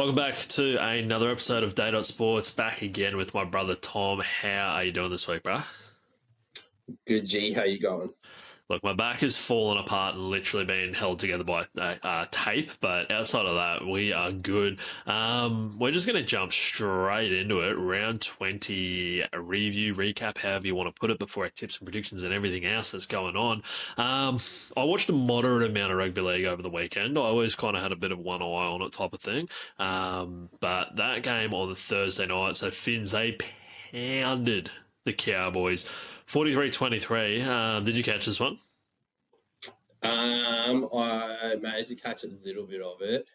Welcome back to another episode of Day Sports. Back again with my brother Tom. How are you doing this week, bruh? Good, G. How you going? Look, my back is falling apart and literally being held together by tape, but outside of that, we are good. We're just going to jump straight into it. Round 20 review, recap, however you want to put it, before our tips and predictions and everything else that's going on. I watched a moderate amount of Rugby League over the weekend. I always kind of had a bit of one eye on it type of thing. But that game on the Thursday night, so Finns, they pounded the Cowboys 43-23. Did you catch this one? I managed to catch a little bit of it,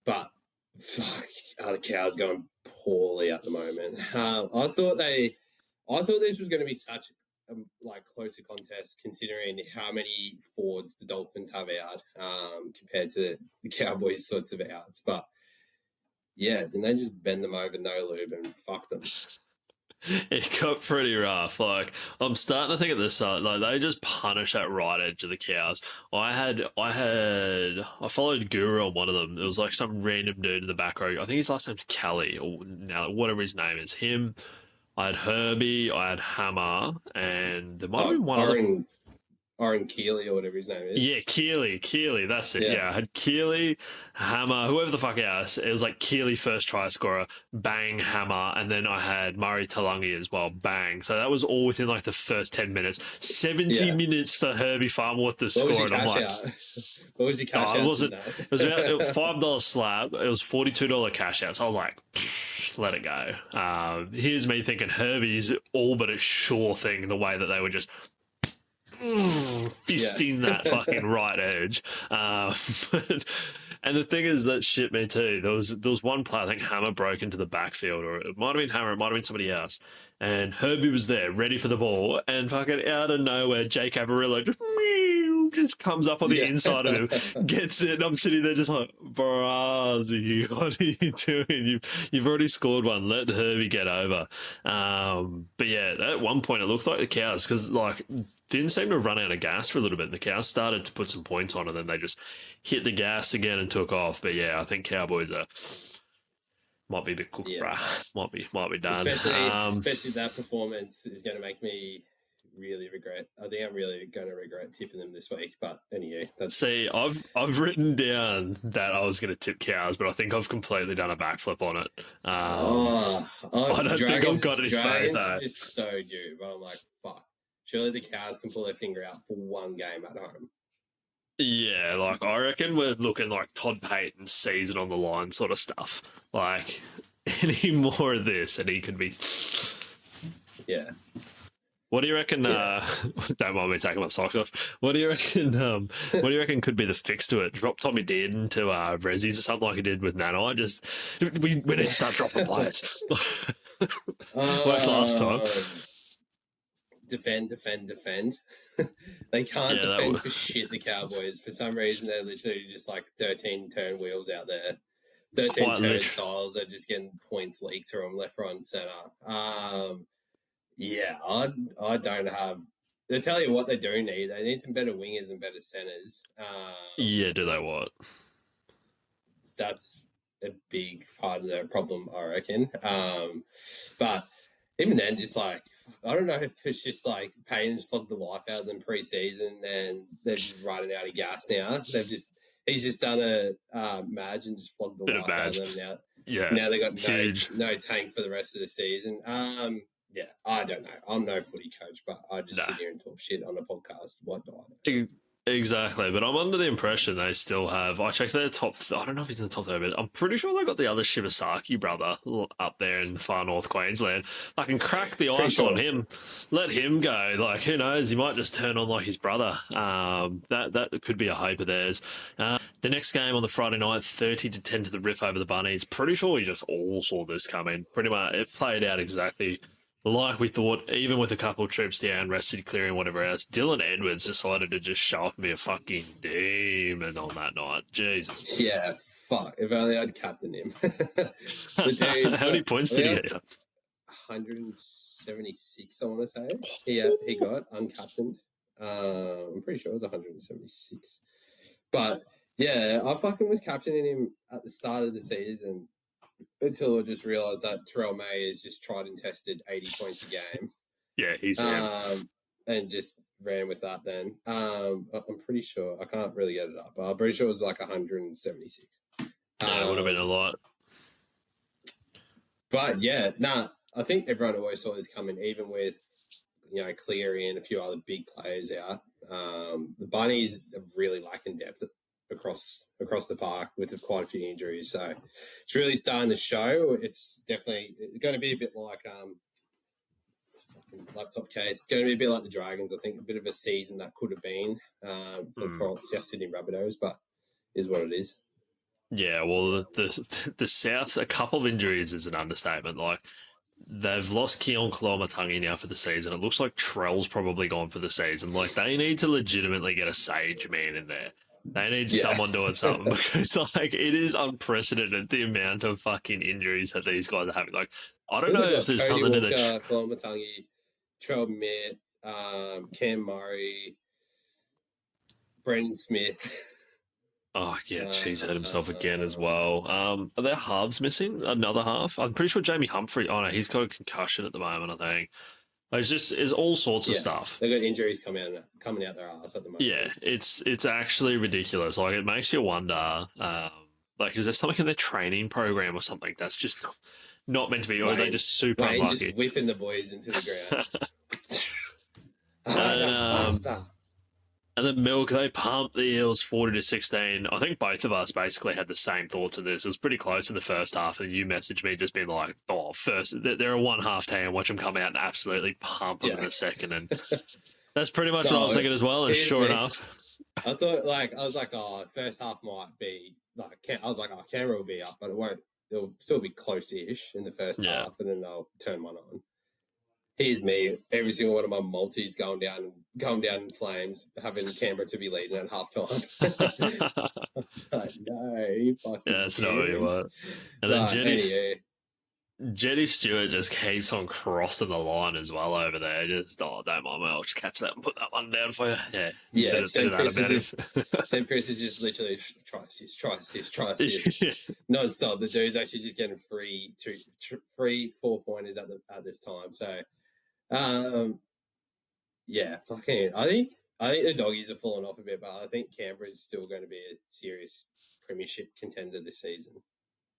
but fuck, the Cows going poorly at the moment. I thought this was going to be such a closer contest, considering how many forwards the Dolphins have out compared to the Cowboys' sorts of outs. But yeah, didn't they just bend them over no lube and fuck them? It got pretty rough. I'm starting to think at this side, they just punish that right edge of the Cows. I followed Guru on one of them. It was like some random dude in the back row. I think his last name's Kelly, or now whatever his name is. Him. I had Herbie, I had Hammer, and there might have been one other. Oren Keeley or whatever his name is. Yeah, Keeley, that's it. Yeah, I had Keeley, Hammer, whoever the fuck else. It was like Keeley first try scorer, bang, Hammer, and then I had Murray Talangi as well, bang. So that was all within the first 10 minutes. 70 minutes for Herbie Farmworth to score. What was your cash out? It was $5 slab. It was $42 cash out. So I was like, let it go. Here's me thinking Herbie's all but a sure thing, the way that they were just fisting that fucking right edge. And the thing is, that shit me too. There was one play, I think Hammer broke into the backfield, or it might have been Hammer, it might have been somebody else, and Herbie was there ready for the ball, and fucking out of nowhere Jake Avarillo just comes up on the inside of him, gets it, and I'm sitting there just like, Brazzy, what are you doing? You've already scored one, let Herbie get over. But yeah, at one point it looked like the Cows, because Finn seemed to run out of gas for a little bit. The Cows started to put some points on, and then they just hit the gas again and took off. But yeah, I think Cowboys might be a bit cooked, bruh. Might be done. Especially that performance is going to make me really regret. I think I'm really going to regret tipping them this week. But anyway, See, I've written down that I was going to tip Cows, but I think I've completely done a backflip on it. I don't think I've got any faith. It's so due, but I'm like, fuck. Surely the Cows can pull their finger out for one game at home. Yeah, I reckon we're looking like Todd Payton's season on the line sort of stuff. Any more of this, and he could be. Yeah. What do you reckon? Don't mind me taking my socks off. What do you reckon? What do you reckon could be the fix to it? Drop Tommy Dearden to Rezzies or something like he did with Nanai. We need to start dropping players. Worked last time. Defend. They can't defend for shit, the Cowboys. For some reason, they're literally just 13 turn wheels out there. 13 turnstiles are just getting points leaked to them left, right, and centre. I don't have... They'll tell you what they do need. They need some better wingers and better centres. Do they what? That's a big part of their problem, I reckon. But even then, just I don't know if it's just Payton's flogged the life out of them pre-season and they're just running out of gas now. He's just done a Madge and just flogged the life out of them now. Yeah. Now they got no tank for the rest of the season. I don't know. I'm no footy coach, but I just sit here and talk shit on a podcast. What do I know? Exactly, but I'm under the impression they still have... I checked their top... I don't know if he's in the top 30, but I'm pretty sure they got the other Shibasaki brother up there in far north Queensland. I can crack the ice on him. Let him go. Who knows? He might just turn on like his brother. That could be a hope of theirs. The next game on the Friday night, 30-10 to the Riff over the Bunnies. Pretty sure we just all saw this coming. Pretty much, it played out exactly like we thought, even with a couple of troops down, rested, clearing, whatever else. Dylan Edwards decided to just show up and be a fucking demon on that night. Jesus. Yeah, fuck. If only I'd captained him. How many points did he get? 176, I want to say. He got uncaptained. I'm pretty sure it was 176. But Yeah, I fucking was captaining him at the start of the season until I just realised that Terrell May is just tried and tested 80 points a game. Yeah, he's him. And just ran with that then. I'm pretty sure, I can't really get it up, but I'm pretty sure it was like 176. Yeah, it would have been a lot. But yeah, I think everyone always saw this coming, even with, Cleary and a few other big players out. The Bunnies are really lacking depth across the park with quite a few injuries. So it's really starting to show. It's definitely going to be a bit like laptop case. It's going to be a bit like the Dragons. I think a bit of a season that could have been for South Sydney Rabbitohs, but is what it is. Yeah, well, the South, a couple of injuries is an understatement. Like, they've lost Keon Koloamatangi now for the season. It looks like Trell's probably gone for the season. Like, they need to legitimately get a Sage man in there. They need someone doing something because, like, it is unprecedented the amount of fucking injuries that these guys are having. Like, I don't know if there's Cody something Walker, to the Koloamatangi, Trell Mitt, Cam Murray, Brendan Smith. Oh, yeah, he's hurt himself again as well. Are there halves missing? Another half? I'm pretty sure Jamie Humphrey... Oh, no, he's got a concussion at the moment, I think. It's all sorts of stuff. They've got injuries coming out their ass at the moment. Yeah, it's actually ridiculous. Like, it makes you wonder, like, is there something in their training program or something that's just not meant to be, or are they just super unlucky? Just whipping the boys into the ground. And then Milk, they pumped the Eels 40-16. I think both of us basically had the same thoughts of this. It was pretty close in the first half, and you messaged me just being like, they're a one-half team, watch them come out and absolutely pump them in the second. And that's pretty much what I was thinking as well, and sure enough. I thought, first half might be, Canberra will be up, but it'll still be close-ish in the first half, and then they'll turn one on. Here's me, every single one of my multis going down in flames, having Canberra to be leading at halftime. I was like, no, you fucking that's not what you want. And then Jetty Stewart just keeps on crossing the line as well over there. Just, don't mind me, I'll just catch that and put that one down for you. Yeah. Sam Chris is just literally try assist. Non-stop. The dude's actually just getting free 4-pointers at this time. So, fucking. I think the doggies are falling off a bit, but I think Canberra is still going to be a serious premiership contender this season.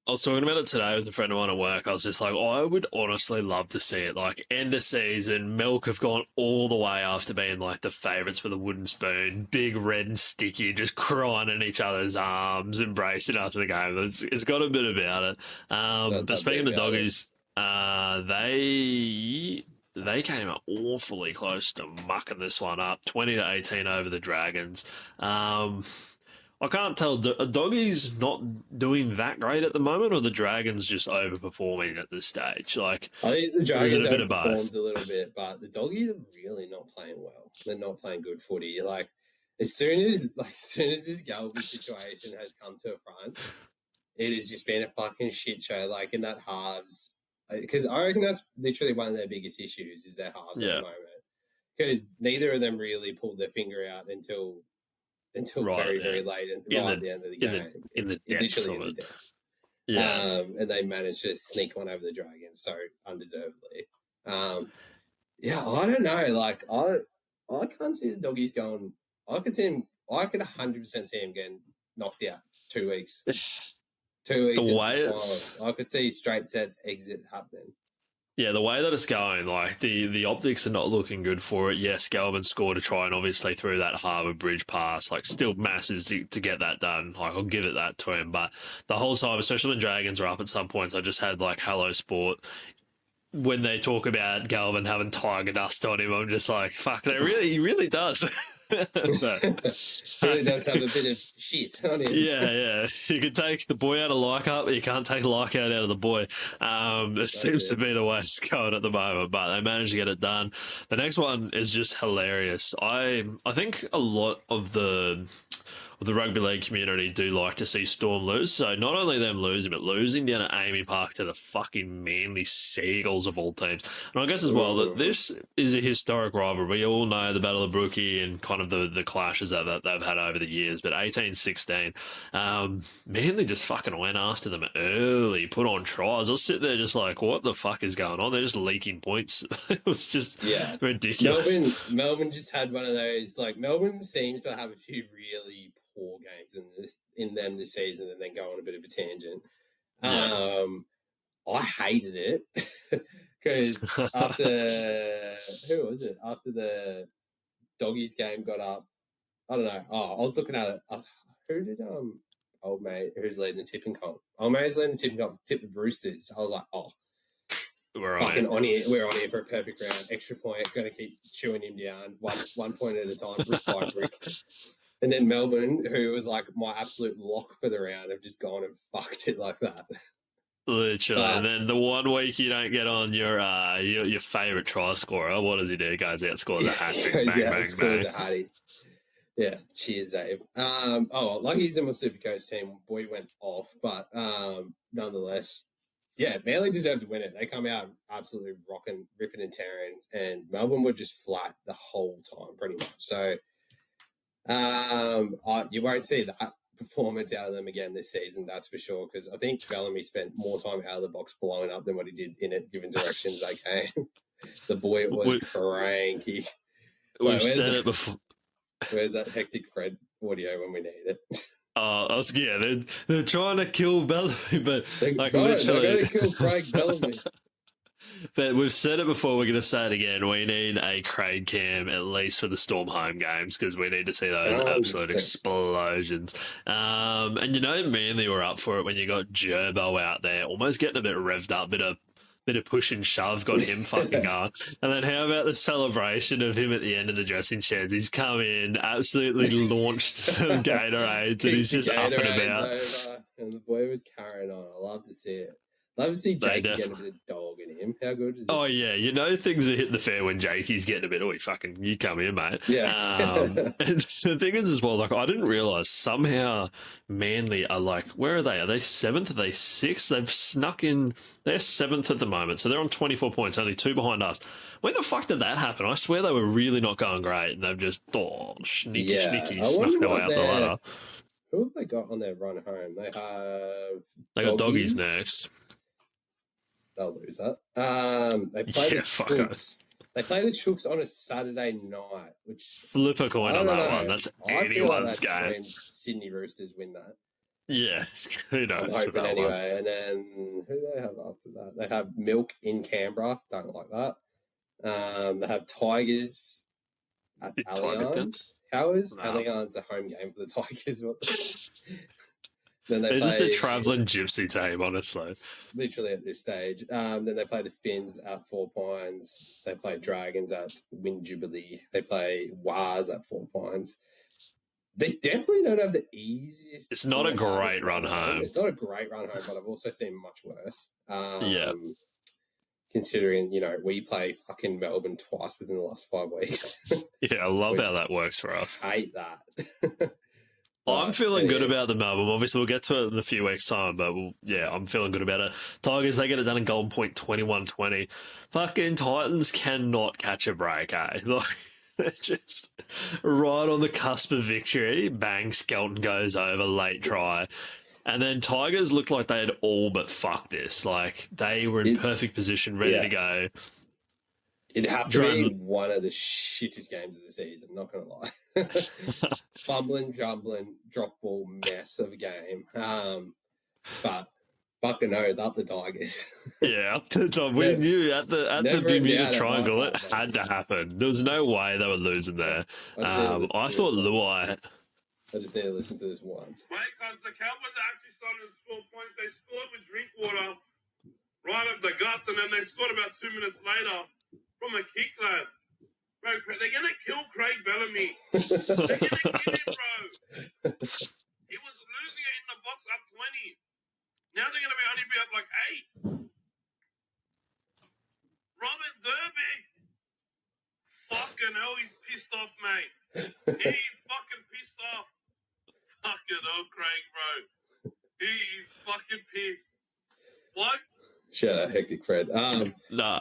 I was talking about it today with a friend of mine at work. I was just like, I would honestly love to see it. Like, end of season, Milk have gone all the way after being like the favourites for the wooden spoon, big red and sticky, just crying in each other's arms, embracing after the game. It's got a bit about it. But speaking of the doggies, they came up awfully close to mucking this one up, 20-18 over the Dragons. I can't tell. Are doggies not doing that great at the moment, or the Dragons just overperforming at this stage? Like, I think the Dragons have performed a little bit, but the doggies are really not playing well. They're not playing good footy. Like, as soon as this Galvin situation has come to a front, it has just been a fucking shit show. Like, in that halves, because I reckon that's literally one of their biggest issues is their halves at the moment. Because neither of them really pulled their finger out until very, very late and at the end of the game. In the depths of it. Yeah. And they managed to sneak one over the Dragons so undeservedly. I don't know. Like, I can't see the doggies going. I could 100% see him getting knocked out 2 weeks. 2 weeks. The way it's... I could see straight sets exit happening. Yeah, the way that it's going, like, the optics are not looking good for it. Yes, Galvin scored a try and obviously through that Harbour Bridge pass, like, still massive to get that done. Like, I'll give it that to him. But the whole time, especially when Dragons are up at some points, I just had, like, Hello Sport. When they talk about Galvin having tiger dust on him, I'm just like, fuck, he really does. Really does have a bit of shit on him. Yeah. You can take the boy out of Leichhardt, but you can't take Leichhardt out of the boy. It seems to be the way it's going at the moment, but they managed to get it done. The next one is just hilarious. I think a lot of the the rugby league community do like to see Storm lose. So not only them losing, but losing down at Amy Park to the fucking Manly Seagulls of all teams. And I guess as well that this is a historic rivalry. We all know the Battle of Brookie and kind of the clashes that they've had over the years. But 18-16, Manly just fucking went after them early, put on tries. I'll sit there just like, what the fuck is going on? They're just leaking points. It was just ridiculous. Melbourne just had one of those, like, Melbourne seems to have a few really poor games in them this season and then go on a bit of a tangent. Yeah. I hated it because after the Doggies game got up, I don't know. I was looking at it. Who did old mate who's leading the tipping comp? Old mate's leading the tipping comp. Tip the Roosters. I was like, we're on here. We're on here for a perfect round. Extra point. Going to keep chewing him down one point at a time, brick by brick. And then Melbourne, who was like my absolute lock for the round, have just gone and fucked it like that. Literally. And then the 1 week you don't get on your favourite try scorer, what does he do? He goes out, scores a hat trick. Scores a hattie. Yeah, cheers, Dave. Lucky he's in my Supercoach team. Boy went off, but nonetheless, yeah, Manly deserved to win it. They come out absolutely rocking, ripping and tearing, and Melbourne were just flat the whole time, pretty much. So you won't see that performance out of them again this season, that's for sure, because I think Bellamy spent more time out of the box blowing up than what he did in it, given directions they came. The boy was cranky. We've said it before. Where's that hectic Fred audio when we need it? They're trying to kill Bellamy, but they're going to kill Craig Bellamy. But we've said it before, we're going to say it again. We need a Craig Cam at least for the Storm home games because we need to see those absolute explosions. And Manly were up for it when you got Gerbo out there, almost getting a bit revved up, bit of push and shove, got him fucking going. And then how about the celebration of him at the end of the dressing shed? He's come in, absolutely launched some Gatorades, and he's just up and about. And the boy was carrying on. I love to see it. Love to see Jakey get a bit of dog in him. How good is it? Oh, yeah. Things are hitting the fair when Jakey's getting a bit, you come here, mate. Yeah. And the thing is as well, I didn't realise somehow Manly are where are they? Are they 7th? Are they 6th? They've snuck in. They're 7th at the moment, so they're on 24 points, only 2 behind us. When the fuck did that happen? I swear they were really not going great, and they've just, sneaky, snuck their way up the ladder. Who have they got on their run home? They got Doggies next. They'll lose that. They play the Chooks. They play the Chooks on a Saturday night, which flip a coin on that one. That's anyone's game. Sydney Roosters win that. Yeah, who knows? I'm hoping anyway. And then who do they have after that? They have Milk in Canberra. Don't like that. They have Tigers at Allianz. How is Allianz a home game for the Tigers? Then they're just a travelling gypsy team, honestly. Literally at this stage. Then they play the Finns at 4 Pines. They play Dragons at Win Jubilee. They play Wars at 4 Pines. They definitely don't have the easiest. It's not a great run home. It's not a great run home, but I've also seen much worse. Considering, we play fucking Melbourne twice within the last 5 weeks. Yeah, I love how that works for us. Hate that. I'm feeling good about the Melbourne. Obviously, we'll get to it in a few weeks' time, but I'm feeling good about it. Tigers, they get it done in Golden Point 21-20. Fucking Titans cannot catch a break, eh? They're just right on the cusp of victory. Bang, Skelton goes over, late try. And then Tigers looked like they had all but fucked this. They were in perfect position, ready to go. It'd have to be one of the shittest games of the season, not going to lie. Fumbling, jumbling, drop ball mess of a game. But fucking no, up the Tigers. Yeah, up to the top. We knew at the Bermuda Triangle it had to happen. There was no way they were losing there. I thought Luai... I just need to listen to this once. Right, because the Cowboys are actually starting to score points. They scored with Drinkwater right up the guts, and then they scored about 2 minutes later from a kick, lad. Bro, they're going to kill Craig Bellamy. They're going to kill him, bro. He was losing it in the box up 20. Now they're going to only be up 8. Robert Derby. Fucking hell, he's pissed off, mate. He's fucking pissed off. fucking hell, Craig, bro. He's fucking pissed. What? Shout out Hectic Fred. Nah.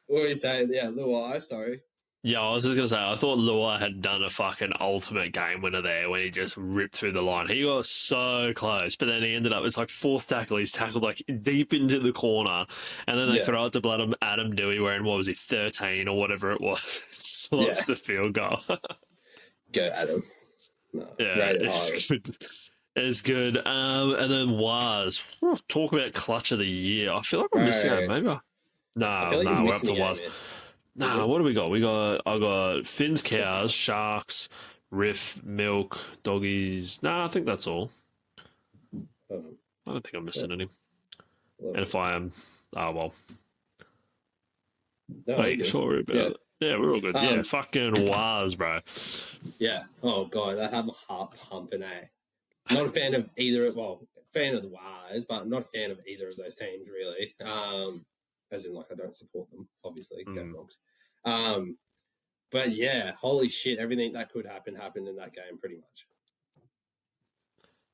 What were you saying? Yeah, Luai, sorry. Yeah, I was just going to say, I thought Luai had done a fucking ultimate game winner there when he just ripped through the line. He got so close, but then he ended up, it's like fourth tackle. He's tackled like deep into the corner, and then they throw it to blood Adam Dewey wearing, what was he, 13 or whatever it was. Slots the field goal. Go Adam. No, yeah, it's good. It's good. And then Waz. Talk about clutch of the year. I feel like I'm missing out, maybe. Nah, we're up to Waz. Nah, what do we got? I got Finns, Cows, Sharks, Riff, Milk, Doggies. Nah, I think that's all. I don't think I'm missing any. And if I am, well. No, wait, sure we're about it. Yeah, we're all good. Yeah, fucking Waz, bro. Yeah. Oh, God, that have a heart pumping, Not a fan of either, fan of the Waz, but not a fan of either of those teams, really. As in, I don't support them, obviously. Go Bronx. But yeah, holy shit, everything that could happen happened in that game pretty much.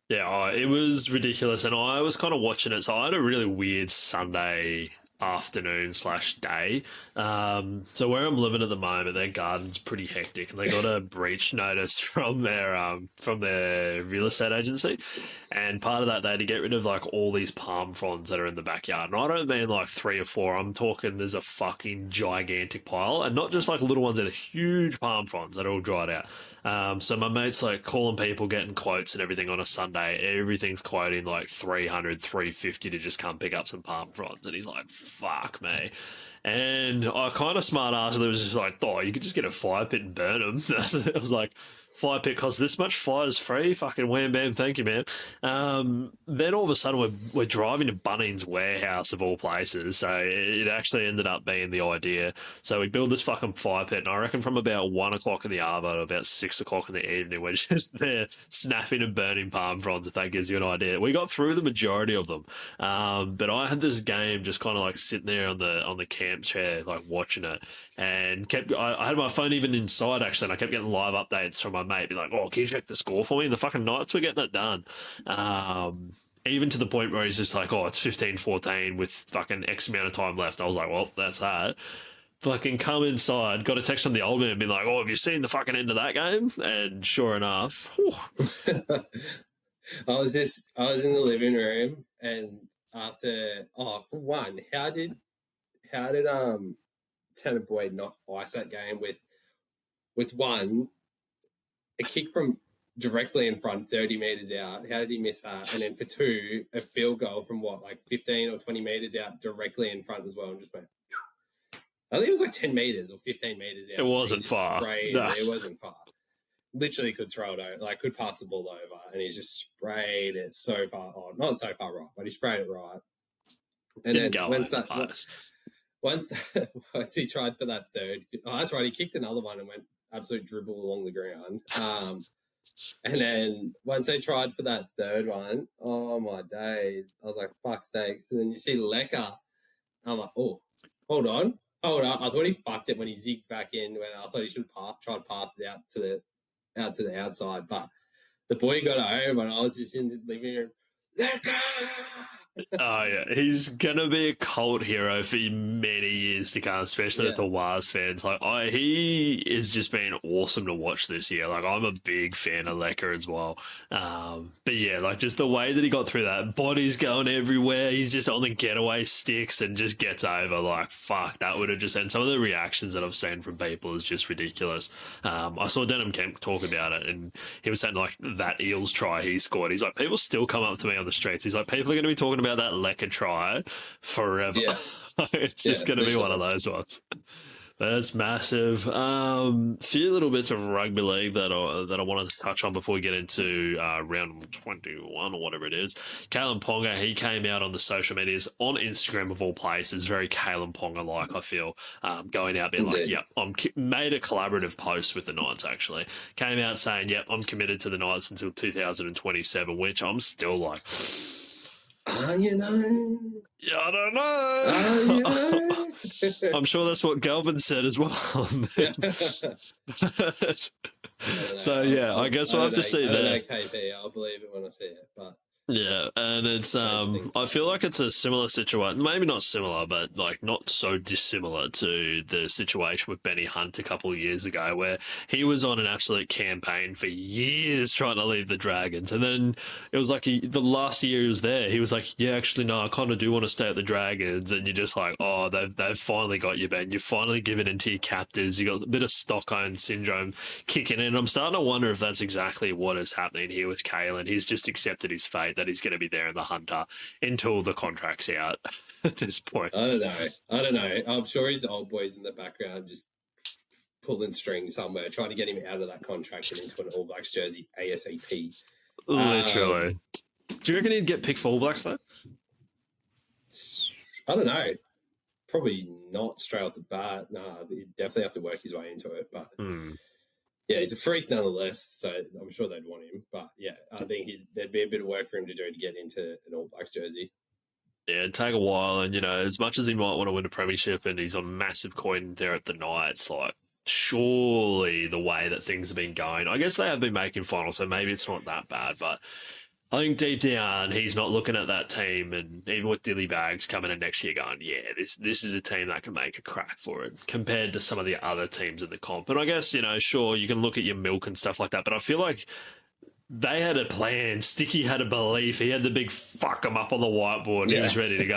Yeah, it was ridiculous. And I was kind of watching it. So I had a really weird Sunday afternoon/day. So where I'm living at the moment, their garden's pretty hectic, and they got a breach notice from their real estate agency. And part of that, they had to get rid of all these palm fronds that are in the backyard. And I don't mean 3 or 4. I'm talking there's a fucking gigantic pile, and not just little ones that are huge palm fronds that are all dried out. So my mate's calling people, getting quotes and everything on a Sunday. Everything's quoting 300, 350 to just come pick up some palm fronds. And he's like, fuck me. And I kind of smart ass. It was just oh, you could just get a fire pit and burn them. I was like, fire pit costs this much, fire's free. Fucking wham bam, thank you, man. Then all of a sudden we're driving to Bunnings Warehouse of all places. So it actually ended up being the idea. So we build this fucking fire pit, and I reckon from about 1 o'clock in the arvo to about 6 o'clock in the evening, we're just there snapping and burning palm fronds, if that gives you an idea. We got through the majority of them. But I had this game just kind of sitting there on the camp chair, watching it, and I had my phone even inside actually, and I kept getting live updates from my mate, be like, oh, can you check the score for me? And the fucking Knights were getting it done. Even to the point where he's just oh, it's 15-14 with fucking X amount of time left. I was like, well, that's that. Fucking come inside, got a text from the old man being like, oh, have you seen the fucking end of that game? And sure enough, I was in the living room, and after, for one, how did Tanner Boyd not ice that game with one, a kick from directly in front, 30 metres out? How did he miss that? And then for two, a field goal from 15 or 20 metres out, directly in front as well, and just went, I think it was 10 metres or 15 metres out. It wasn't far. No. It wasn't far. Literally could throw it over, could pass the ball over, and he just sprayed it so far. Oh, not so far right, but he sprayed it right. And didn't then go once he tried for that third, that's right, he kicked another one and went absolute dribble along the ground. And then once they tried for that third one, oh my days, I was like, fuck's sakes. And then you see Leka, I'm like, oh, hold on. I thought he fucked it when he zigged back in, when I thought he should try to pass it out to the outside, but the boy got it home, and I was just in the living room, Leka! Oh, yeah. He's going to be a cult hero for many years to come, especially with the Waz fans. He has just been awesome to watch this year. I'm a big fan of Leka as well. But yeah, just the way that he got through that, body's going everywhere. He's just on the getaway sticks and just gets over. Fuck, that would have just... And some of the reactions that I've seen from people is just ridiculous. I saw Denham Kemp talk about it, and he was saying, that Eels try he scored. He's like, people still come up to me on the streets. He's like, people are going to be talking about that Leka try forever. Yeah. It's just going to be one of those ones. That's massive. Few little bits of rugby league that I wanted to touch on before we get into round 21 or whatever it is. Kalen Ponga, he came out on the social medias, on Instagram of all places, very Kalen Ponga-like, I feel, going out being made a collaborative post with the Knights, actually. Came out saying, I'm committed to the Knights until 2027, which I'm still like... you know? Yeah, I don't know. You know? I'm sure that's what Galvin said as well. So yeah, I guess we'll have to see I don't know, there. KP. I'll believe it when I see it. But Yeah, and it's I feel like it's a similar situation, maybe not similar, but like not so dissimilar to the situation with Benny Hunt a couple of years ago, where he was on an absolute campaign for years trying to leave the Dragons, and then it was like the last year he was there, he was like, "Yeah, actually, no, I kind of do want to stay at the Dragons," and you're just like, "Oh, they've finally got you, Ben. You've finally given in to your captors. You got a bit of Stockholm syndrome kicking in." I'm starting to wonder if that's exactly what is happening here with Kalen. He's just accepted his fate that he's going to be there in the Hunter until the contract's out at this point. I don't know. I'm sure his old boys in the background just pulling strings somewhere, trying to get him out of that contract and into an All Blacks jersey ASAP. Literally. Do you reckon he'd get picked for All Blacks though? I don't know. Probably not straight off the bat. Nah, he'd definitely have to work his way into it. But yeah, he's a freak nonetheless, so I'm sure they'd want him. But yeah, I think there'd be a bit of work for him to do to get into an All Blacks jersey. Yeah, it'd take a while, and as much as he might want to win a premiership and he's on massive coin there at the Knights, like surely the way that things have been going, I guess they have been making finals, so maybe it's not that bad, but I think deep down he's not looking at that team, and even with Dilly Bags coming in next year going, yeah, this is a team that can make a crack for it compared to some of the other teams in the comp. And I guess, sure, you can look at your milk and stuff like that, but I feel like they had a plan. Sticky had a belief. He had the big fuck him up on the whiteboard. Yeah. He was ready to go.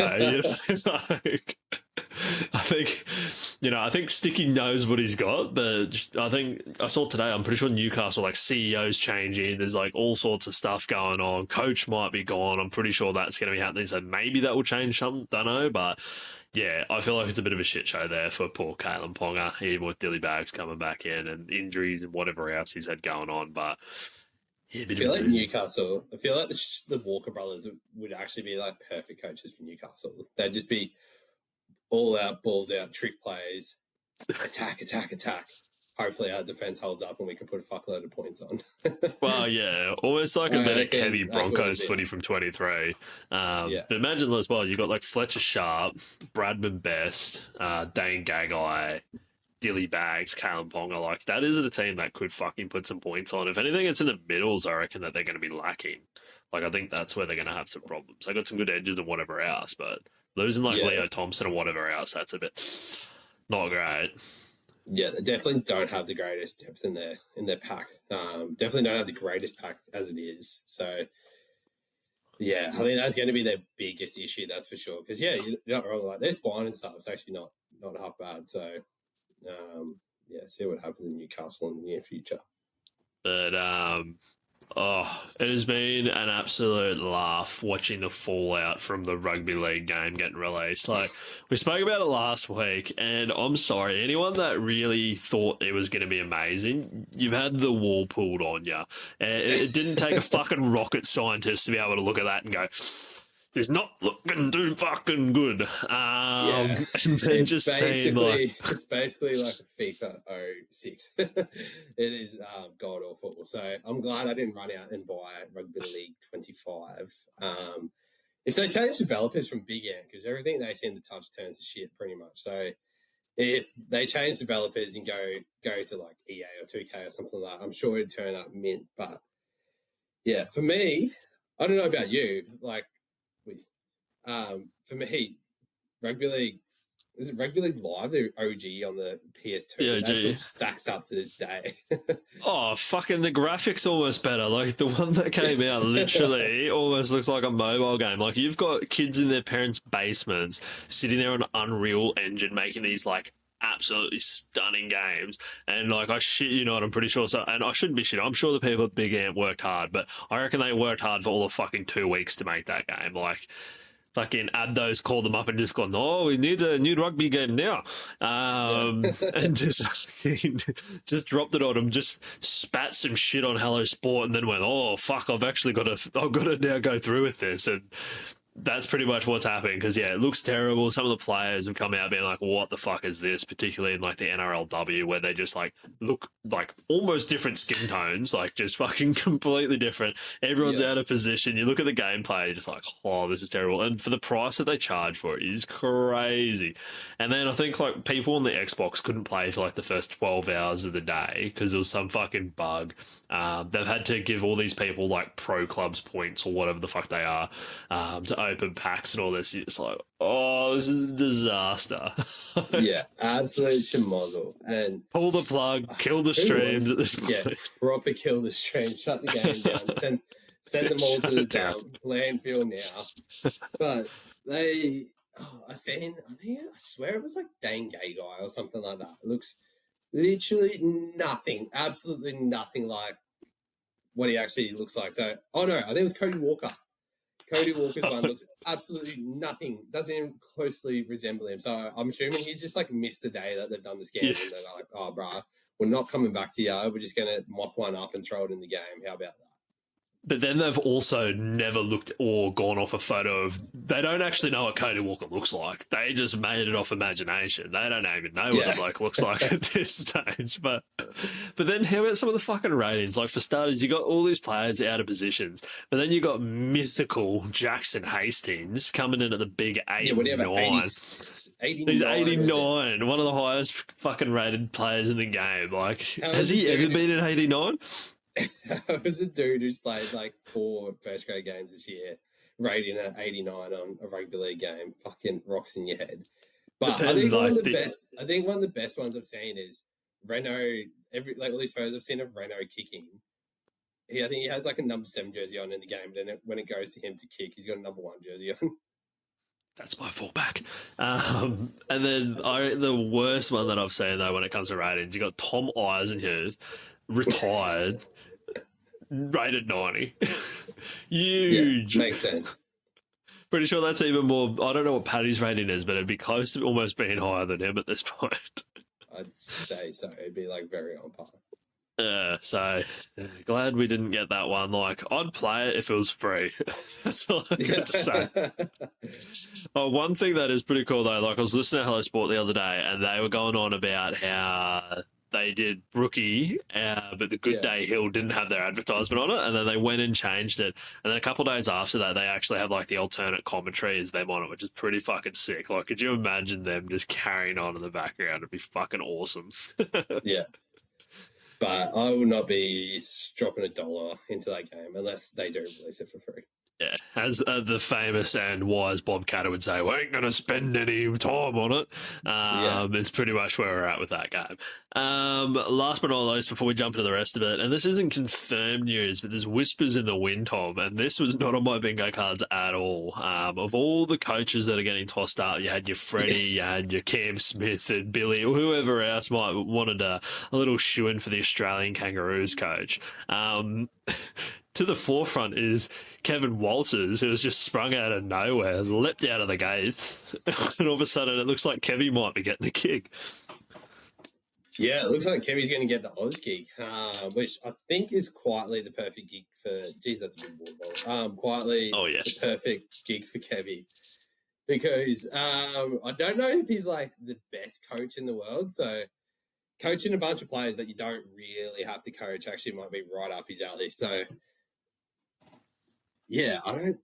I think Sticky knows what he's got, but I think I saw today, I'm pretty sure Newcastle, like CEOs changing. There's like all sorts of stuff going on. Coach might be gone. I'm pretty sure that's going to be happening. So maybe that will change something. Don't know. But yeah, I feel like it's a bit of a shit show there for poor Kalen Ponga, even with Dilly Bags coming back in and injuries and whatever else he's had going on. But yeah, I feel like Newcastle, I feel like the Walker brothers would actually be like perfect coaches for Newcastle. They'd just be all out, balls out, trick plays, attack. Hopefully our defence holds up and we can put a fuckload of points on. Well, yeah, almost like a bit of Kevvie Broncos footy from 23. But imagine as well, you got like Fletcher Sharp, Bradman Best, Dane Gagai, Dilly Bags, Kalen Ponga. Like, that is a team that could fucking put some points on. If anything, it's in the middles, I reckon, that they're going to be lacking. Like, I think that's where they're going to have some problems. They got some good edges and whatever else, but losing like Leo Thompson or whatever else, that's a bit not great. Yeah, they definitely don't have the greatest depth in their pack. Definitely don't have the greatest pack as it is. So, yeah, I think that's going to be their biggest issue, that's for sure. Because, yeah, you're not wrong. Like, their spine and stuff is actually not half bad. So, see what happens in Newcastle in the near future. But, it has been an absolute laugh watching the fallout from the Rugby League game getting released. Like, we spoke about it last week, and I'm sorry, anyone that really thought it was going to be amazing, you've had the wall pulled on you. It didn't take a fucking rocket scientist to be able to look at that and go, it's not looking too fucking good. And then just saying, like, it's basically like a FIFA 06. It is god awful. So I'm glad I didn't run out and buy Rugby League 25. If they change developers from Big Ant, because everything they see in the touch turns to shit pretty much. So if they change developers and go to like EA or 2K or something like that, I'm sure it'd turn up mint. But yeah, for me, I don't know about you, like, for me, Rugby League, is it Rugby League Live, the OG on the PS2? Yeah, that sort of stacks up to this day. Oh, fucking the graphics almost better. Like, the one that came out literally almost looks like a mobile game. Like, you've got kids in their parents' basements sitting there on Unreal Engine making these, like, absolutely stunning games. And, like, I shit you not, I'm pretty sure. So, and I shouldn't be shit. I'm sure the people at Big Ant worked hard, but I reckon they worked hard for all of fucking 2 weeks to make that game. Like, fucking Abdos called them up and just gone, oh, we need a new rugby game now. And just dropped it on them, just spat some shit on Hello Sport and then went, oh, fuck, I've got to now go through with this. And that's pretty much what's happening because, yeah, it looks terrible. Some of the players have come out being like, what the fuck is this? Particularly in like the NRLW where they just like look like almost different skin tones, like just fucking completely different. Everyone's out of position. You look at the gameplay, you're just like, oh, this is terrible. And for the price that they charge for it is crazy. And then I think like people on the Xbox couldn't play for like the first 12 hours of the day because there was some fucking bug. They've had to give all these people like pro clubs points or whatever the fuck they are to open packs and all this. It's like, oh, this is a disaster. Yeah, absolute schmozzle. And pull the plug, kill the streams at this point. Yeah, proper kill the stream, shut the game down, send them all to the landfill now. But they, I swear it was like Dane Gay guy or something like that. It looks literally nothing, absolutely nothing like what he actually looks like. So, I think it was Cody Walker. Cody Walker's one looks absolutely nothing, doesn't even closely resemble him. So I'm assuming he's just like missed the day that they've done the scan and they're like, oh, bruh, we're not coming back to you. We're just going to mock one up and throw it in the game. How about that? But then they've also never looked or gone off a photo of... They don't actually know what Cody Walker looks like. They just made it off imagination. They don't even know what the bloke looks like at this stage. But then how about some of the fucking ratings? Like, for starters, you got all these players out of positions, but then you got mythical Jackson Hastings coming in at the big 89. He's 89. One of the highest fucking rated players in the game. Like, has he ever been an 89? I was a dude who's played like 4 first grade games this year, rating an 89 on a rugby league game. Fucking rocks in your head. But I think one of the best ones I've seen is Reno. All these photos I've seen of Reno kicking. I think he has like a number 7 jersey on in the game. Then when it goes to him to kick, he's got a number 1 jersey on. That's my fullback. And then the worst one that I've seen though when it comes to ratings, you got Tom Eisenhuth, retired. Rated 90. Huge. Yeah, makes sense. Pretty sure that's even more... I don't know what Paddy's rating is, but it'd be close to almost being higher than him at this point. I'd say so. It'd be like very on par. So glad we didn't get that one. Like, I'd play it if it was free. That's all I got to say. One thing that is pretty cool though, like I was listening to Hello Sport the other day and they were going on about how they did Brookie, but the Good Day Hill didn't have their advertisement on it, and then they went and changed it. And then a couple of days after that, they actually have like the alternate commentary as them on it, which is pretty fucking sick. Like, could you imagine them just carrying on in the background? It'd be fucking awesome. Yeah. But I will not be dropping $1 into that game unless they do release it for free. Yeah, as the famous and wise Bob Catter would say, we ain't going to spend any time on it. It's pretty much where we're at with that game. Last but not least, before we jump into the rest of it, and this isn't confirmed news, but there's whispers in the wind, Tom, and this was not on my bingo cards at all. Of all the coaches that are getting tossed up, you had your Freddie, you had your Cam Smith and Billy, or whoever else might wanted a little shoe-in for the Australian Kangaroos coach. To the forefront is Kevvie Walters, who has just sprung out of nowhere, leapt out of the gate, and all of a sudden it looks like Kevvie might be getting the gig. Yeah, it looks like Kevvy's going to get the Oz gig, which I think is quietly the perfect gig for... Geez, that's a big ball. Quietly the perfect gig for Kevvie. Because I don't know if he's like the best coach in the world, so coaching a bunch of players that you don't really have to coach actually might be right up his alley. So... yeah,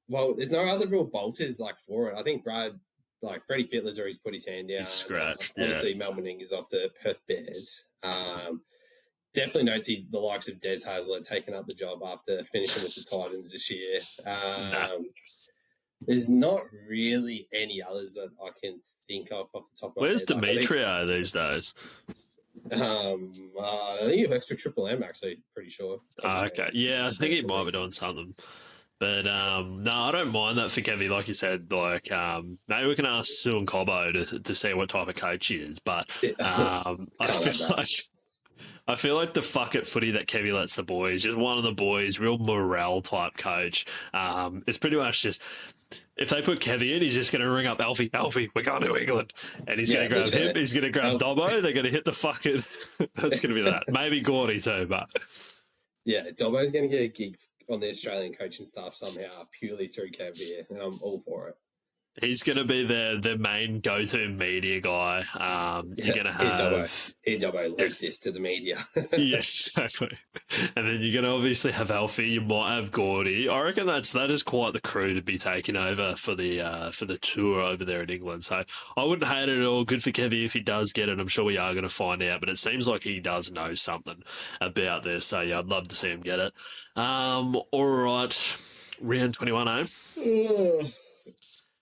there's no other real bolters like for it. I think Freddie Fittler's already put his hand down. He's scratched. Obviously, Melbourne is off the Perth Bears. Definitely notes the likes of Des Hasler taking up the job after finishing with the Titans this year. There's not really any others that I can think of off the top of my head. Where's Demetrio these days? I think he works for Triple M, actually, pretty sure. Okay. Yeah, I think he might be doing something. But no, I don't mind that for Kevvie. Like you said, like maybe we can ask Sue and Cobbo to see what type of coach he is. But I feel like the fuck it footy that Kevvie lets the boys, just one of the boys, real morale type coach. It's pretty much just if they put Kevvie in, he's just going to ring up Alfie, we're going to England, and he's going to grab him. He's going to grab Dobbo. They're going to hit the fucking. That's going to be that. Maybe Gordy too, but. Yeah, Dobbo's going to get a gig on the Australian coaching staff somehow, purely through Kevvie, and I'm all for it. He's going to be the main go-to media guy. You're going to have... Here, Dobbo, leak this to the media. Yeah, exactly. And then you're going to obviously have Alfie. You might have Gordy. I reckon that is quite the crew to be taking over for the tour over there in England. So I wouldn't hate it at all. Good for Kevvie if he does get it. I'm sure we are going to find out. But it seems like he does know something about this. So, yeah, I'd love to see him get it. All right. Round 21, eh?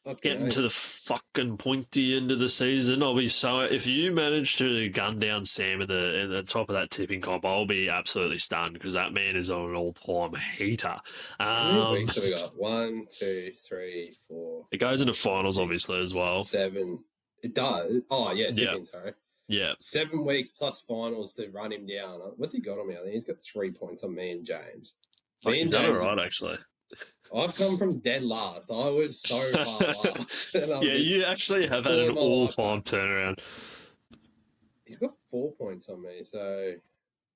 Okay. Getting to the fucking pointy end of the season, I'll be so. If you manage to gun down Sam in the top of that tipping comp, I'll be absolutely stunned because that man is on an all-time heater. How many weeks have we got? 1, 2, 3, 4. It goes into finals, 6, obviously, as well. 7. It does. Oh yeah, tipping. Sorry. Yeah. 7 weeks plus finals to run him down. What's he got on me? I think he's got 3 points on me and James. Me and James, all right, actually. I've come from dead last. I was so far last. Yeah, you actually have had an all-time turnaround. He's got 4 points on me, so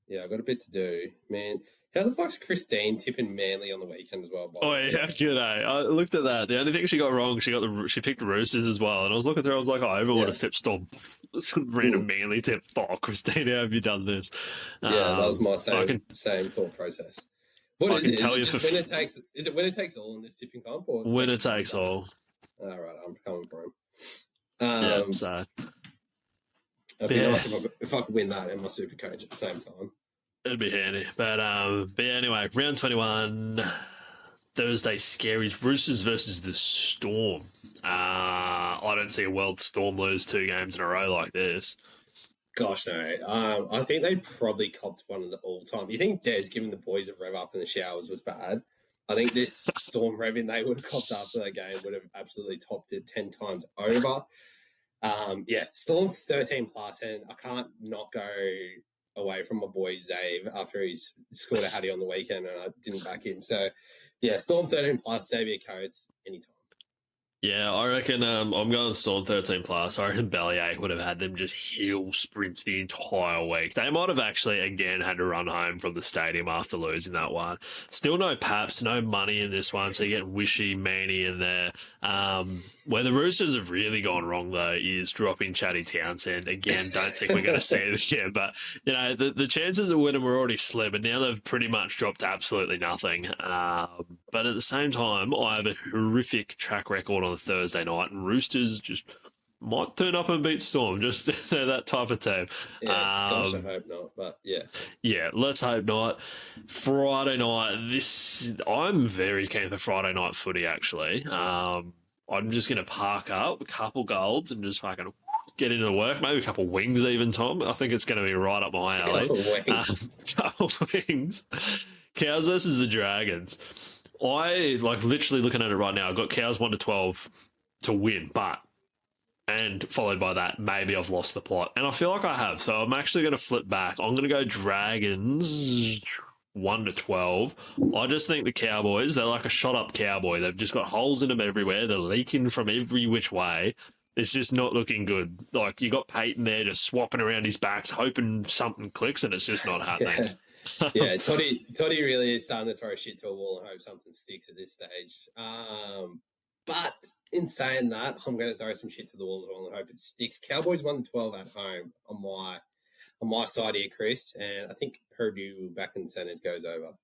yeah, I've got a bit to do. Man, how the fuck's Christine tipping Manly on the weekend as well? Oh yeah, good. I looked at that. The only thing she got wrong, she picked Roosters as well, and I was looking through. I was like, I would have tipped Storm. Random Manly tip. Oh, Christine, how have you done this? Yeah, that was my same thought process. What is it? Is it winner takes all in this tipping comp? Or winner takes all. All right, I'm coming for him. Yeah, so. It'd be nice if I could win that and my super coach at the same time. It'd be handy. But anyway, round 21, Thursday scaries, Roosters versus the Storm. I don't see a world Storm lose 2 games in a row like this. Gosh, no. I think they probably copped one of the all-time. You think Des giving the boys a rev up in the showers was bad? I think this Storm revving they would have copped after that game would have absolutely topped it 10 times over. Yeah, Storm 13 plus, and I can't not go away from my boy Zave after he's scored a hattie on the weekend and I didn't back him. So, yeah, Storm 13 plus, Xavier Coates, anytime. Yeah, I reckon I'm going Storm 13 plus. I reckon Bellyache would have had them just heel sprints the entire week. They might have actually, again, had to run home from the stadium after losing that one. Still no Paps, no money in this one, so you get Wishy, Manny in there. Where the Roosters have really gone wrong, though, is dropping Chatty Townsend. Again, don't think we're going to see it again. But, you know, the chances of winning were already slim, and now they've pretty much dropped absolutely nothing. But at the same time, I have a horrific track record on Thursday night, and Roosters just might turn up and beat Storm. Just they're that type of team. Yeah, gosh, I hope not, but yeah. Yeah, let's hope not. Friday night, I'm very keen for Friday night footy, actually. I'm just going to park up a couple golds and just fucking get into the work. Maybe a couple wings even, Tom. I think it's going to be right up my alley. Couple wings. Cows versus the Dragons. I literally looking at it right now. I've got Cows 1-12 to win, and followed by that, maybe I've lost the plot. And I feel like I have. So I'm actually going to flip back. I'm going to go Dragons 1-12. I just think the Cowboys, they're like a shot up cowboy. They've just got holes in them everywhere. They're leaking from every which way. It's just not looking good. Like, you got Peyton there just swapping around his backs, hoping something clicks, and it's just not happening. Yeah, Toddy really is starting to throw shit to a wall and hope something sticks at this stage. But in saying that, I'm going to throw some shit to the wall as well and hope it sticks. Cowboys 1-12 at home on my side here, Chris, and I think Purdue back in the centres goes over.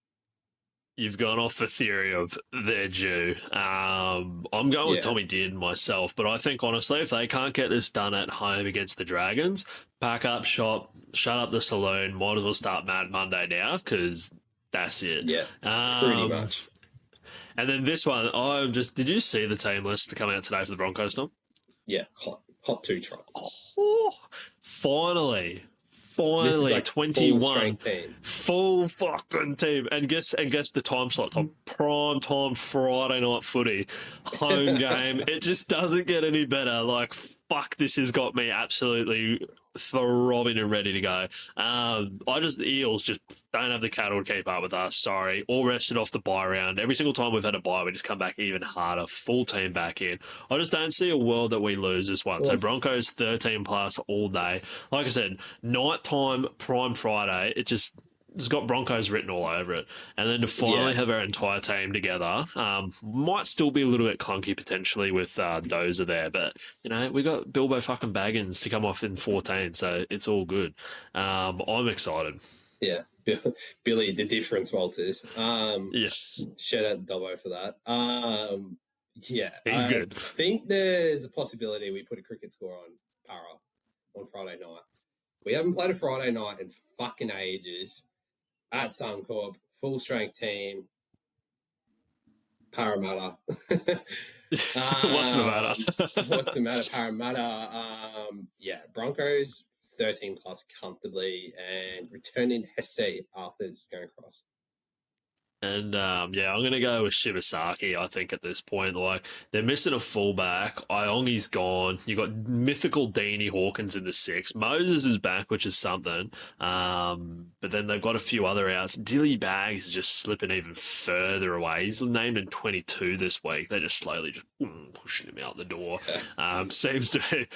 You've gone off the theory of they're due. I'm going with Tommy Dearden myself, but I think, honestly, if they can't get this done at home against the Dragons, pack up shop, shut up the saloon, might as well start Mad Monday now, because that's it. Yeah, pretty much. And then this one, did you see the team list to come out today for the Broncos, Tom? Yeah, hot 2 try. Oh, finally, 21 full fucking team, and guess the time slot, Tom. Prime time Friday night footy, home game. It just doesn't get any better. Like, fuck, this has got me absolutely throbbing and ready to go. The Eels just don't have the cattle to keep up with us. Sorry, all rested off the bye round. Every single time we've had a bye, we just come back even harder. Full team back in. I just don't see a world that we lose this one. So Broncos 13 plus all day. Like I said, nighttime prime Friday. It just it's got Broncos written all over it. And then to finally have our entire team together, might still be a little bit clunky potentially with Dozer there, but we got Bilbo fucking Baggins to come off in 14, so it's all good. I'm excited. Yeah, Billy, the difference, Walters. Yeah, shout out Dobbo for that. Yeah, he's good. I think there's a possibility we put a cricket score on Para on Friday night. We haven't played a Friday night in fucking ages at Suncorp, full strength team. Parramatta. What's the matter? What's the matter, Parramatta? Yeah, Broncos 13 plus comfortably, and returning Hesse Arthur's going across. And I'm going to go with Shibasaki, I think, at this point. Like, they're missing a fullback. Iongi's gone. You got mythical Deanie Hawkins in the 6. Moses is back, which is something. But then they've got a few other outs. Dilly Bags is just slipping even further away. He's named in 22 this week. They're just slowly just pushing him out the door. Seems to be...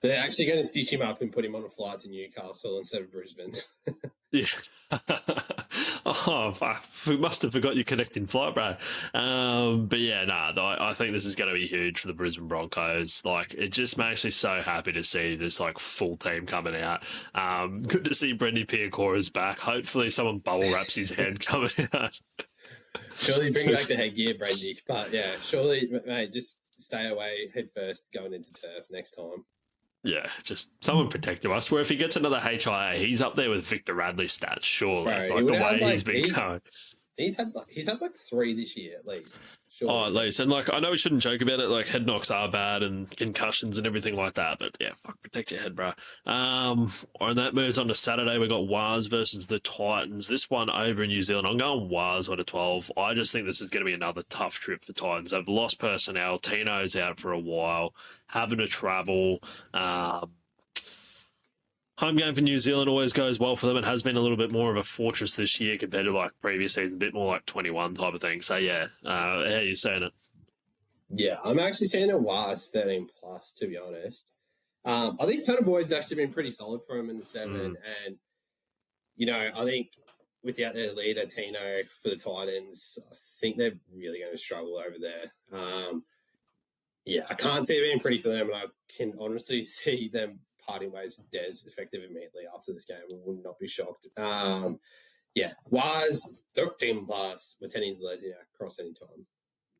They're actually going to stitch him up and put him on a flight to Newcastle instead of Brisbane. Yeah. Oh, fuck. We must have forgot your connecting flight, bro. But yeah, I think this is going to be huge for the Brisbane Broncos. Like, it just makes me so happy to see this, like, full team coming out. Good to see Brendan Piacora's back. Hopefully someone bubble wraps his head coming out. Surely bring back the headgear, Brendy. But yeah, surely, mate, just stay away head first going into turf next time. Yeah, just someone protect us. Where if he gets another HIA, he's up there with Victor Radley stats, surely. Bro, like the way he's been going. He's had like 3 this year at least. Surely. Oh, at least. And like, I know we shouldn't joke about it. Like, head knocks are bad and concussions and everything like that. But yeah, fuck, protect your head, bro. And that moves on to Saturday. We got Waz versus the Titans. This one over in New Zealand. I'm going Waz on a 12. I just think this is going to be another tough trip for Titans. They've lost personnel. Tino's out for a while, having to travel. Home game for New Zealand always goes well for them. It has been a little bit more of a fortress this year compared to like previous season, a bit more like 21 type of thing. So yeah, how are you saying it? Yeah, I'm actually seeing a Waz 13 plus, to be honest. I think Tanner Boyd's actually been pretty solid for him in the 7, and I think without their leader Tino for the Titans, I think they're really going to struggle over there. Yeah, I can't see it being pretty for them, and I can honestly see them parting ways with Des effective immediately after this game. I would not be shocked. Yeah, Waz 13 plus. Mateni's lazy now, cross any time.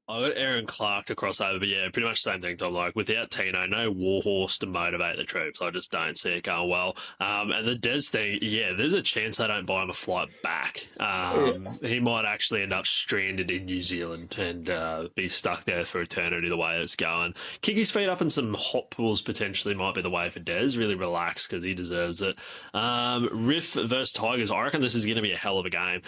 I got Aaron Clark to cross over, but yeah, pretty much the same thing, Tom. Like, without Tino, no warhorse to motivate the troops. I just don't see it going well. And the Des thing, yeah, there's a chance they don't buy him a flight back. He might actually end up stranded in New Zealand and be stuck there for eternity the way it's going. Kick his feet up in some hot pools potentially might be the way for Des. Really relax because he deserves it. Riff versus Tigers. I reckon this is going to be a hell of a game.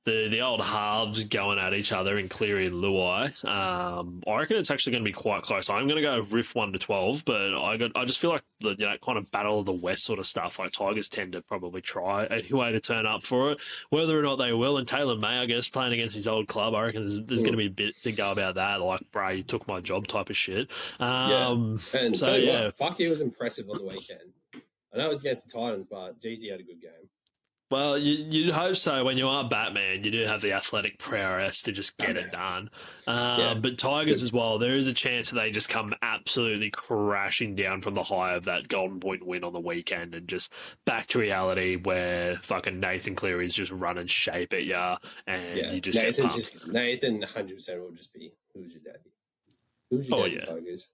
The old halves going at each other in Cleary and Luai. I reckon it's actually going to be quite close. I'm going to go Riff 1-12, but I just feel like the kind of battle of the West sort of stuff. Like Tigers tend to probably try anyway to turn up for it, whether or not they will. And Taylor May, I guess, playing against his old club, I reckon there's going to be a bit to go about that. Like, bro, you took my job type of shit. And so yeah, fuck, he was impressive on the weekend. I know it was against the Titans, but geez, he had a good game. Well, you'd hope so. When you are Batman, you do have the athletic prowess to just get it done. But Tigers as well, there is a chance that they just come absolutely crashing down from the high of that Golden Point win on the weekend and just back to reality where fucking Nathan Cleary's just running shape at you and you just get pumped. Nathan 100% will just be, who's your daddy? Who's your daddy, Tigers?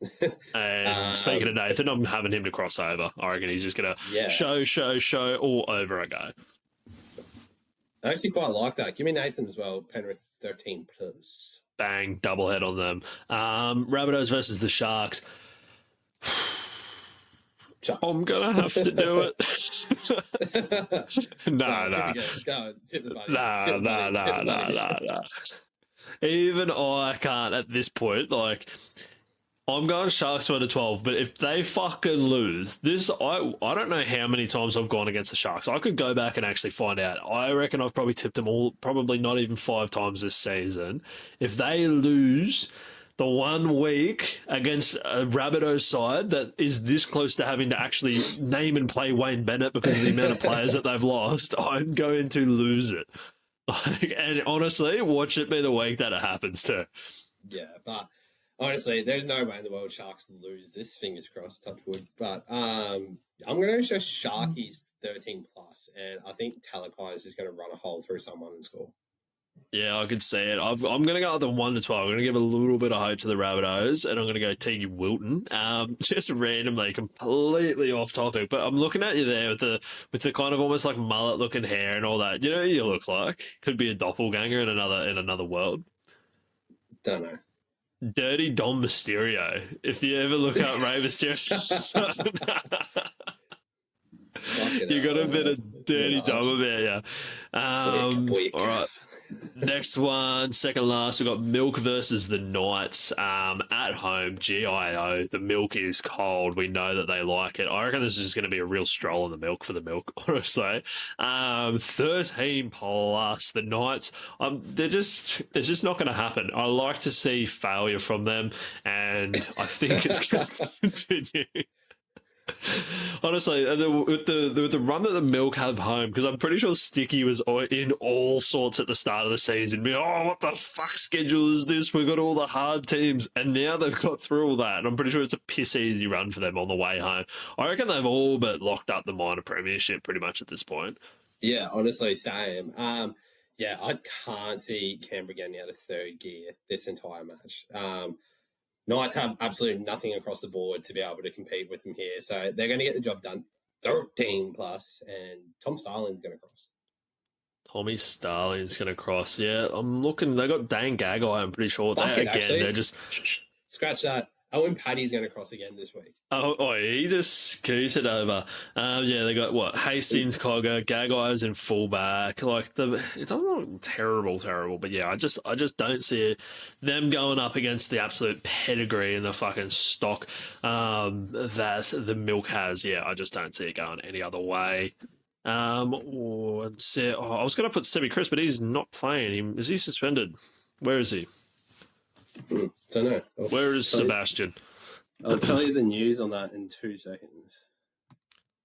And speaking of Nathan, I'm having him to cross over. I reckon he's just going to show all over a go. I actually quite like that. Give me Nathan as well. Penrith 13 plus. Bang, double head on them. Rabbitohs versus the Sharks. I'm going to have to do it. No. Go on, tip the buddy. No. Even I can't at this point. Like, I'm going Sharks 1-12, but if they fucking lose, I don't know how many times I've gone against the Sharks. I could go back and actually find out. I reckon I've probably tipped them all, probably not even 5 times this season. If they lose, the 1 week against a Rabbitohs side that is this close to having to actually name and play Wayne Bennett because of the amount of players that they've lost, I'm going to lose it. And honestly, watch it be the week that it happens too. Yeah, but honestly, there's no way in the world Sharks lose this. Fingers crossed, touch wood. But I'm going to show Sharkies 13+, and I think Talakai is just going to run a hole through someone and score. Yeah, I could see it. I'm going to go with the 1 to 12. I'm going to give a little bit of hope to the Rabbitohs, and I'm going to go Kevvie Wilton. Just randomly, completely off topic, but I'm looking at you there with the kind of almost like mullet looking hair and all that. You know what you look like? Could be a doppelganger in another world. Don't know. Dirty Dom Mysterio. If you ever look up Ray Mysterio, you got a bit of Dirty Dom about you. All right. Next one, second last, we've got Milk versus the Knights at home, GIO. The Milk is cold. We know that they like it. I reckon this is just going to be a real stroll in the Milk for the Milk, honestly. 13+, the Knights, it's just not going to happen. I like to see failure from them, and I think it's going to continue. Honestly, with the run that the Milk have home, because I'm pretty sure Sticky was in all sorts at the start of the season. What the fuck schedule is this? We've got all the hard teams, and now they've got through all that, and I'm pretty sure it's a piss easy run for them on the way home. I reckon they've all but locked up the minor premiership pretty much at this point. Yeah, honestly, same. Yeah, I can't see Canberra getting out of third gear this entire match. Knights have absolutely nothing across the board to be able to compete with them here. So they're going to get the job done 13+, and Tom Starling's going to cross. Tommy Starling's going to cross. Yeah, I'm looking. They got Dane Gagai, I'm pretty sure. They're just... Scratch that. Owen Paddy's going to cross again this week. Oh, he just scooted over. Yeah, they got what? Hastings, Cogger, Gagai's in fullback. It doesn't look terrible, but yeah, I just don't see them going up against the absolute pedigree and the fucking stock that the Milk has. Yeah, I just don't see it going any other way. I was going to put Sebi Chris, but he's not playing. Is he suspended? Where is he? Don't know. Where is Sebastian? I'll tell you the news on that in 2 seconds.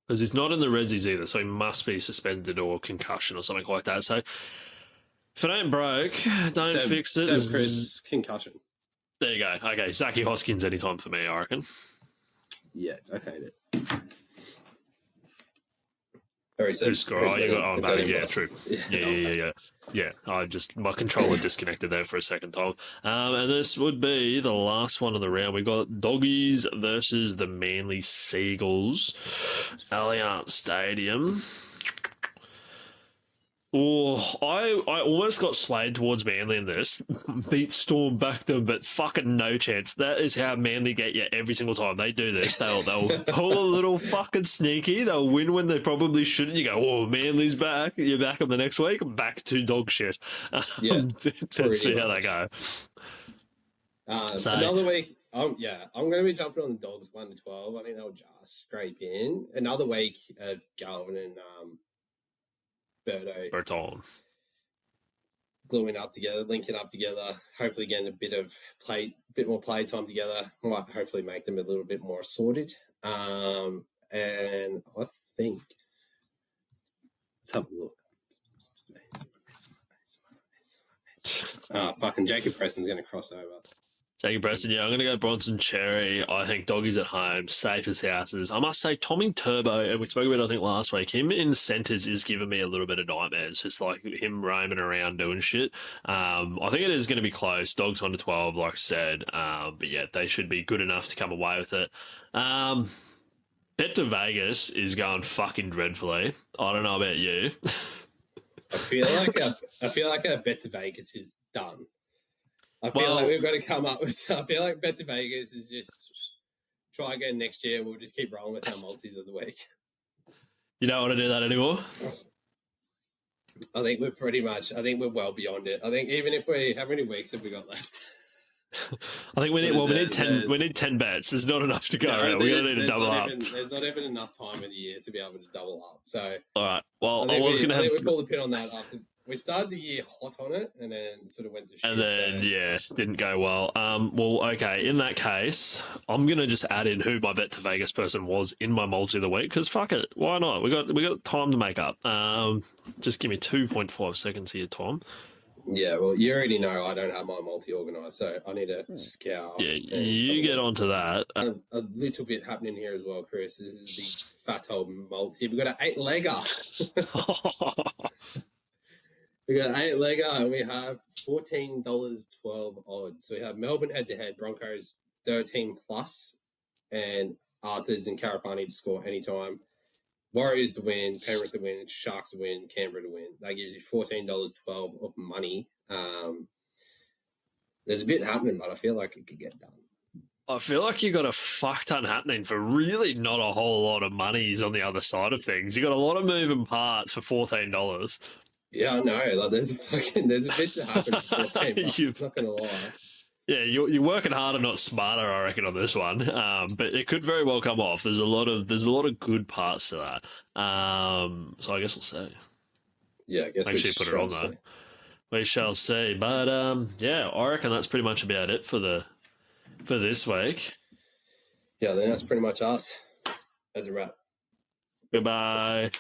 Because he's not in the Redsies either, so he must be suspended or concussion or something like that. So if it ain't broke, don't fix it. Seb Chris, concussion. There you go. Okay, Zachy Hoskins anytime for me, I reckon. Yeah, I hate it. Very Who's score? Oh, you got yeah, true. Yeah. My controller disconnected there for a second time. And this would be the last one of the round. We got Doggies versus the Manly Seagulls, Allianz Stadium. Oh, I almost got swayed towards Manly in this. Beat Storm, back them, but fucking no chance. That is how Manly get you every single time they do this. They'll pull a little fucking sneaky. They'll win when they probably shouldn't. You go, oh, Manly's back. You're back them the next week. Back to dog shit. Yeah, to see how they go. Another week. I'm going to be jumping on the Dogs 1 to 12. I think they'll just scrape in. Another week of Galvin and Berton gluing up together, linking up together, hopefully getting a bit more play time together. Might hopefully make them a little bit more assorted. And I think let's have a look. Fucking Jacob Preston's going to cross over. Jacob Preston, yeah, I'm going to go Bronson Cherry. I think Doggies at home, safe as houses. I must say, Tommy Turbo, and we spoke about it, I think, last week, him in centres is giving me a little bit of nightmares, just like him roaming around doing shit. I think it is going to be close. Dogs 1 to 12, like I said. But yeah, they should be good enough to come away with it. Bet to Vegas is going fucking dreadfully. I don't know about you. I feel like our Bet to Vegas is done. I feel like we've got to come up with. I feel like Bet to Vegas is just try again next year. We'll just keep rolling with our multis of the week. You don't want to do that anymore? I think we're well beyond it. I think even if how many weeks have we got left? I think we need 10. We need 10 bets. There's not enough to go around. We're going to need to double up. There's not even enough time in the year to be able to double up. So all right. Well, I think we pull the pin on that after we started the year hot on it, and then sort of went to shit. And then, didn't go well. Well, okay, in that case, I'm going to just add in who my bet to Vegas person was in my multi of the week, because fuck it, why not? We got time to make up. Just give me 2.5 seconds here, Tom. Yeah, well, you already know I don't have my multi organised, so I need to scour. Yeah, you get onto that. A little bit happening here as well, Chris. This is the fat old multi. We've got an 8-legger. We got an 8-legger, and we have $14.12 odds. So we have Melbourne head-to-head, Broncos 13 plus, and Arthurs and Karapani to score anytime. Warriors to win, Penrith to win, Sharks to win, Canberra to win. That gives you $14.12 of money. There's a bit happening, but I feel like it could get done. I feel like you got a fuck ton happening for really not a whole lot of monies on the other side of things. You got a lot of moving parts for $14. Yeah, I know. Like, there's a bit to happen for $14. Not gonna lie. Yeah, you're working harder, not smarter, I reckon, on this one. But it could very well come off. There's a lot of good parts to that. So I guess we'll see. Yeah, I guess make sure you put it on though. We shall see. But yeah, I reckon that's pretty much about it for this week. Yeah, then that's pretty much us. That's a wrap. Goodbye.